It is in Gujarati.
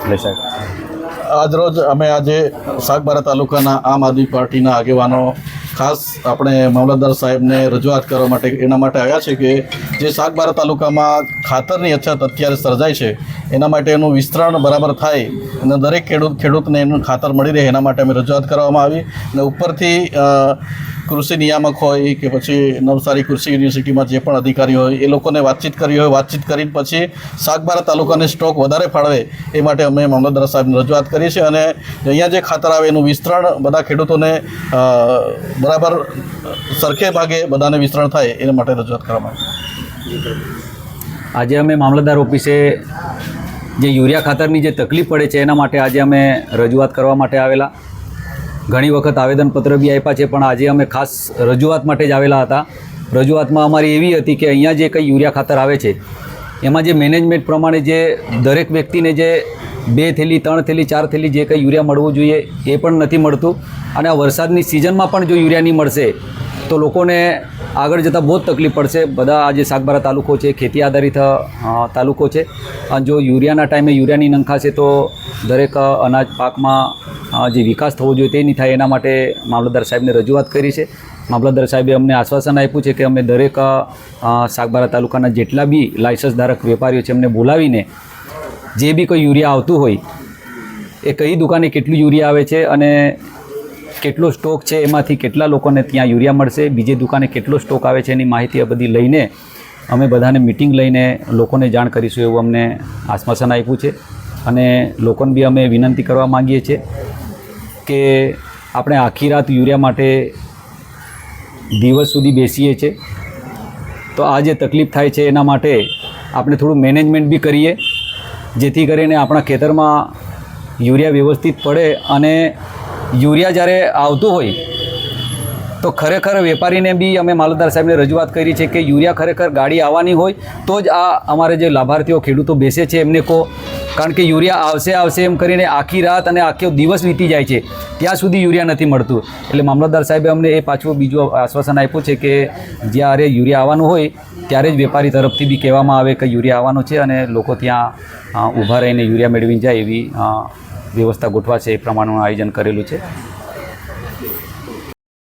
એટલે સાહેબ આજરોજ અમે આજે સાગબારા તાલુકાના આમ આદમી પાર્ટીના આગેવાનો ખાસ આપણે મામલતદાર સાહેબને રજૂઆત કરવા માટે એના માટે આવ્યા છે કે જે સાગબારા તાલુકામાં ખાતરની અછત અત્યારે સર્જાય છે એના માટે એનું વિસ્તરણ બરાબર થાય અને દરેક ખેડૂતને એનું ખાતર મળી રહે એના માટે અમે રજૂઆત કરવામાં આવી અને ઉપરથી કૃષિ નિયામક હોય કે પછી નવસારી કૃષિ યુનિવર્સિટીમાં જે પણ અધિકારીઓ હોય એ લોકોને વાતચીત કરી હોય, વાતચીત કરીને પછી સાગબારા તાલુકાને સ્ટોક વધારે ફાળવે એ માટે અમે મામલતદાર સાહેબને રજૂઆત કરી છે અને અહીંયા જે ખાતર આવે એનું વિસ્તરણ બધા ખેડૂતોને બરાબર સરખે ભાગે બધાને વિસ્તરણ થાય એના માટે રજૂઆત કરવામાં આવી. આજે અમે મામલતદાર ઓફિસે જે યુરિયા ખાતરની જે તકલીફ પડે છે એના માટે આજે અમે રજૂઆત કરવા માટે આવેલા. ઘણી વખત આવેદનપત્ર બી આપ્યા છે, પણ આજે અમે ખાસ રજૂઆત માટે જ આવેલા હતા. રજૂઆતમાં અમારી એવી હતી કે અહીંયા જે કંઈ યુરિયા ખાતર આવે છે એમાં જે મેનેજમેન્ટ પ્રમાણે જે દરેક વ્યક્તિને જે 2 થેલી 3 થેલી 4 થેલી જે કંઈ યુરિયા મળવું જોઈએ એ પણ નથી મળતું. અને આ વરસાદની સિઝનમાં પણ જો યુરિયા નહીં મળશે તો લોકોને આગળ જતાં બહુ જ તકલીફ પડશે. બધા આજે સાગબારા તાલુકો છે, ખેતી આધારિત તાલુકો છે, અને જો યુરિયાના ટાઈમે યુરિયાની નંખાશે તો દરેક અનાજ પાકમાં જે વિકાસ થવો જોઈએ તે નહીં થાય. એના માટે મામલતદાર સાહેબને રજૂઆત કરી છે. મામલતદાર સાહેબે અમને આશ્વાસન આપ્યું છે કે અમે દરેક સાગબારા તાલુકાના જેટલા બી લાયસન્સ ધારક વેપારીઓ છે એમને બોલાવીને જે બી કોઈ યુરિયા આવતું હોય એ કઈ દુકાને કેટલું યુરિયા આવે છે અને કેટલો સ્ટોક છે, એમાંથી કેટલા લોકોને ત્યાં યુરિયા મળશે, બીજી દુકાને કેટલો સ્ટોક આવે છે એની માહિતી આ બધી લઈને અમે બધાને મિટિંગ લઈને લોકોને જાણ કરીશું એવું અમને આશ્વાસન આપ્યું છે. અને લોકોને બી અમે વિનંતી કરવા માગીએ છીએ કે આપણે આખી રાત યુરિયા માટે દિવસ સુધી બેસીએ છીએ તો આ જે તકલીફ થાય છે એના માટે આપણે થોડું મેનેજમેન્ટ બી કરીએ જેથી કરીને આપણા ખેતરમાં યુરિયા વ્યવસ્થિત પડે. અને યુરિયા જ્યારે આવતું હોય તો ખરેખર વેપારીને બી અમે મામલતદાર સાહેબને રજૂઆત કરી છે કે યુરિયા ખરેખર ગાડી આવવાની હોય તો જ આ અમારે જે લાભાર્થીઓ ખેડૂતો બેસે છે એમને કહો, કારણ કે યુરિયા આવશે એમ કરીને આખી રાત અને આખો દિવસ વીતી જાય છે ત્યાં સુધી યુરિયા નથી મળતું. એટલે મામલતદાર સાહેબે અમને એ પાછું બીજું આશ્વાસન આપ્યું છે કે જ્યારે યુરિયા આવવાનું હોય ત્યારે જ વેપારી તરફથી બી કહેવામાં આવે કે યુરિયા આવવાનો છે અને લોકો ત્યાં ઊભા રહીને યુરિયા મેળવીને જાય એવી વ્યવસ્થા ગોઠવાશે. એ પ્રમાણેનું આયોજન કરેલું છે.